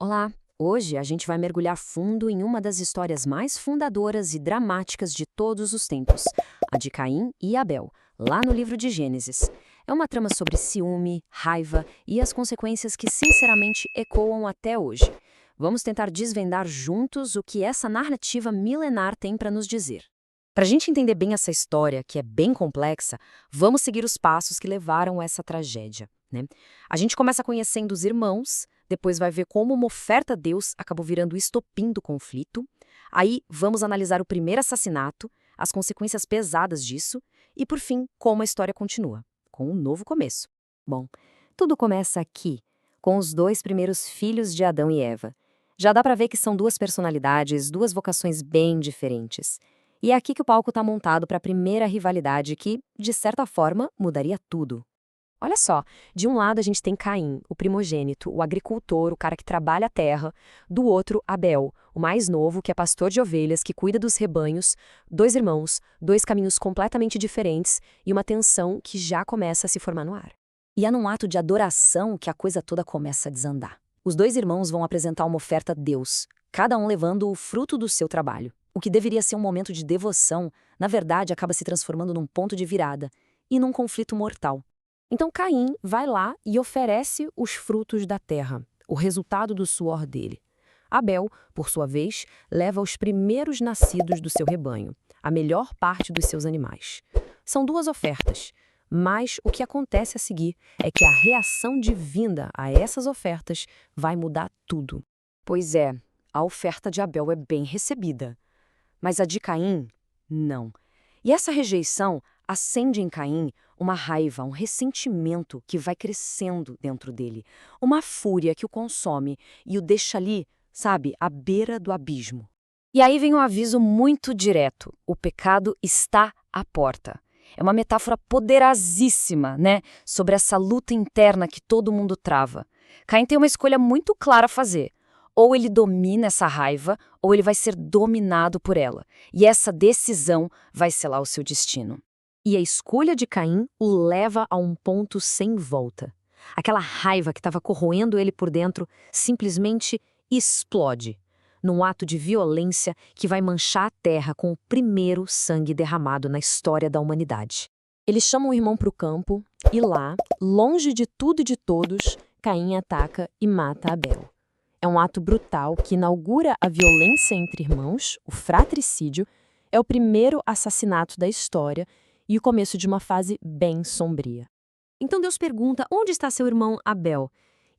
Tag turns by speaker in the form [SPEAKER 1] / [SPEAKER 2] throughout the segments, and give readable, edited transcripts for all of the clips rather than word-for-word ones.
[SPEAKER 1] Olá! Hoje a gente vai mergulhar fundo em uma das histórias mais fundadoras e dramáticas de todos os tempos, a de Caim e Abel, lá no livro de Gênesis. É uma trama sobre ciúme, raiva e as consequências que sinceramente ecoam até hoje. Vamos tentar desvendar juntos o que essa narrativa milenar tem para nos dizer. Para a gente entender bem essa história, que é bem complexa, vamos seguir os passos que levaram a essa tragédia, né? A gente começa conhecendo os irmãos, depois vai ver como uma oferta a Deus acabou virando o estopim do conflito. Aí vamos analisar o primeiro assassinato, as consequências pesadas disso e, por fim, como a história continua, com um novo começo. Bom, tudo começa aqui, com os dois primeiros filhos de Adão e Eva. Já dá para ver que são duas personalidades, duas vocações bem diferentes. E é aqui que o palco está montado para a primeira rivalidade que, de certa forma, mudaria tudo. Olha só, de um lado a gente tem Caim, o primogênito, o agricultor, o cara que trabalha a terra, do outro, Abel, o mais novo, que é pastor de ovelhas, que cuida dos rebanhos, dois irmãos, dois caminhos completamente diferentes e uma tensão que já começa a se formar no ar. E é num ato de adoração que a coisa toda começa a desandar. Os dois irmãos vão apresentar uma oferta a Deus, cada um levando o fruto do seu trabalho. O que deveria ser um momento de devoção, na verdade acaba se transformando num ponto de virada e num conflito mortal. Então Caim vai lá e oferece os frutos da terra, o resultado do suor dele. Abel, por sua vez, leva os primeiros nascidos do seu rebanho, a melhor parte dos seus animais. São duas ofertas, mas o que acontece a seguir é que a reação divina a essas ofertas vai mudar tudo. Pois é, a oferta de Abel é bem recebida, mas a de Caim, não. E essa rejeição acende em Caim uma raiva, um ressentimento que vai crescendo dentro dele, uma fúria que o consome e o deixa ali, sabe, à beira do abismo. E aí vem um aviso muito direto: o pecado está à porta. É uma metáfora poderosíssima, né, sobre essa luta interna que todo mundo trava. Caim tem uma escolha muito clara a fazer. Ou ele domina essa raiva, ou ele vai ser dominado por ela. E essa decisão vai selar o seu destino. E a escolha de Caim o leva a um ponto sem volta. Aquela raiva que estava corroendo ele por dentro simplesmente explode, num ato de violência que vai manchar a terra com o primeiro sangue derramado na história da humanidade. Ele chama o irmão para o campo e lá, longe de tudo e de todos, Caim ataca e mata Abel. É um ato brutal que inaugura a violência entre irmãos, o fratricídio, é o primeiro assassinato da história e o começo de uma fase bem sombria. Então Deus pergunta: onde está seu irmão Abel?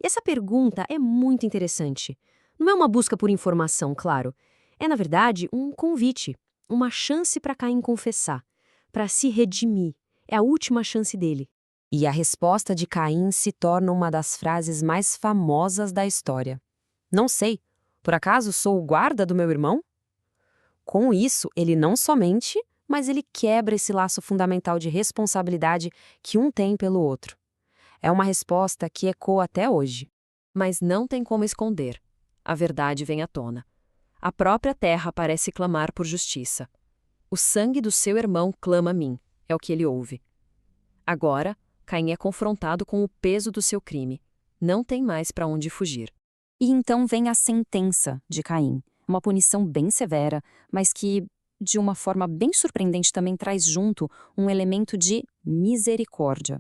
[SPEAKER 1] E essa pergunta é muito interessante. Não é uma busca por informação, claro. É, na verdade, um convite, uma chance para Caim confessar, para se redimir. É a última chance dele. E a resposta de Caim se torna uma das frases mais famosas da história. Não sei, por acaso sou o guarda do meu irmão? Com isso, ele não somente, mas ele quebra esse laço fundamental de responsabilidade que um tem pelo outro. É uma resposta que ecoa até hoje. Mas não tem como esconder. A verdade vem à tona. A própria terra parece clamar por justiça. O sangue do seu irmão clama a mim, é o que ele ouve. Agora, Caim é confrontado com o peso do seu crime. Não tem mais para onde fugir. E então vem a sentença de Caim, uma punição bem severa, mas que, de uma forma bem surpreendente, também traz junto um elemento de misericórdia.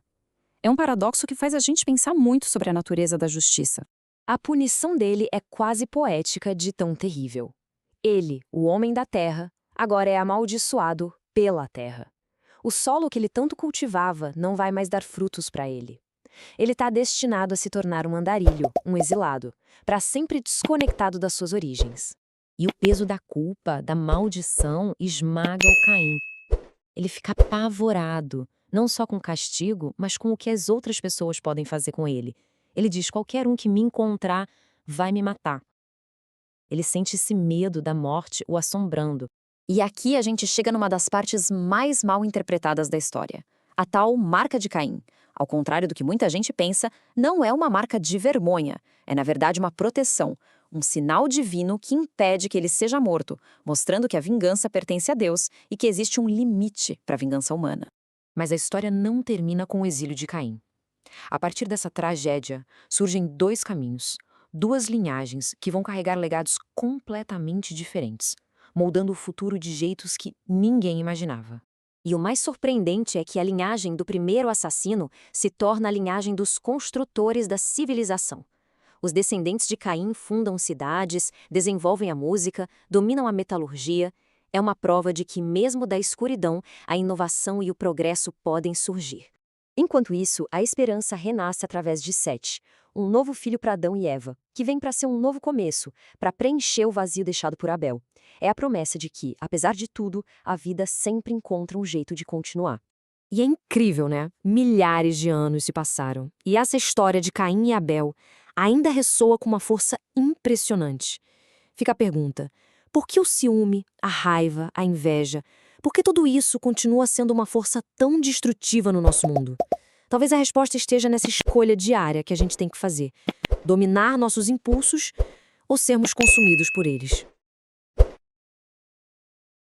[SPEAKER 1] É um paradoxo que faz a gente pensar muito sobre a natureza da justiça. A punição dele é quase poética de tão terrível. Ele, o homem da terra, agora é amaldiçoado pela terra. O solo que ele tanto cultivava não vai mais dar frutos para ele. Ele está destinado a se tornar um andarilho, um exilado, para sempre desconectado das suas origens. E o peso da culpa, da maldição, esmaga o Caim. Ele fica apavorado, não só com o castigo, mas com o que as outras pessoas podem fazer com ele. Ele diz: qualquer um que me encontrar vai me matar. Ele sente esse medo da morte o assombrando. E aqui a gente chega numa das partes mais mal interpretadas da história. A tal marca de Caim. Ao contrário do que muita gente pensa, não é uma marca de vergonha. É, na verdade, uma proteção. Um sinal divino que impede que ele seja morto, mostrando que a vingança pertence a Deus e que existe um limite para a vingança humana. Mas a história não termina com o exílio de Caim. A partir dessa tragédia, surgem dois caminhos. Duas linhagens que vão carregar legados completamente diferentes, moldando o futuro de jeitos que ninguém imaginava. E o mais surpreendente é que a linhagem do primeiro assassino se torna a linhagem dos construtores da civilização. Os descendentes de Caim fundam cidades, desenvolvem a música, dominam a metalurgia. É uma prova de que, mesmo da escuridão, a inovação e o progresso podem surgir. Enquanto isso, a esperança renasce através de Sete, um novo filho para Adão e Eva, que vem para ser um novo começo, para preencher o vazio deixado por Abel. É a promessa de que, apesar de tudo, a vida sempre encontra um jeito de continuar. E é incrível, né? Milhares de anos se passaram, e essa história de Caim e Abel ainda ressoa com uma força impressionante. Fica a pergunta: por que o ciúme, a raiva, a inveja, por que tudo isso continua sendo uma força tão destrutiva no nosso mundo? Talvez a resposta esteja nessa escolha diária que a gente tem que fazer: dominar nossos impulsos ou sermos consumidos por eles.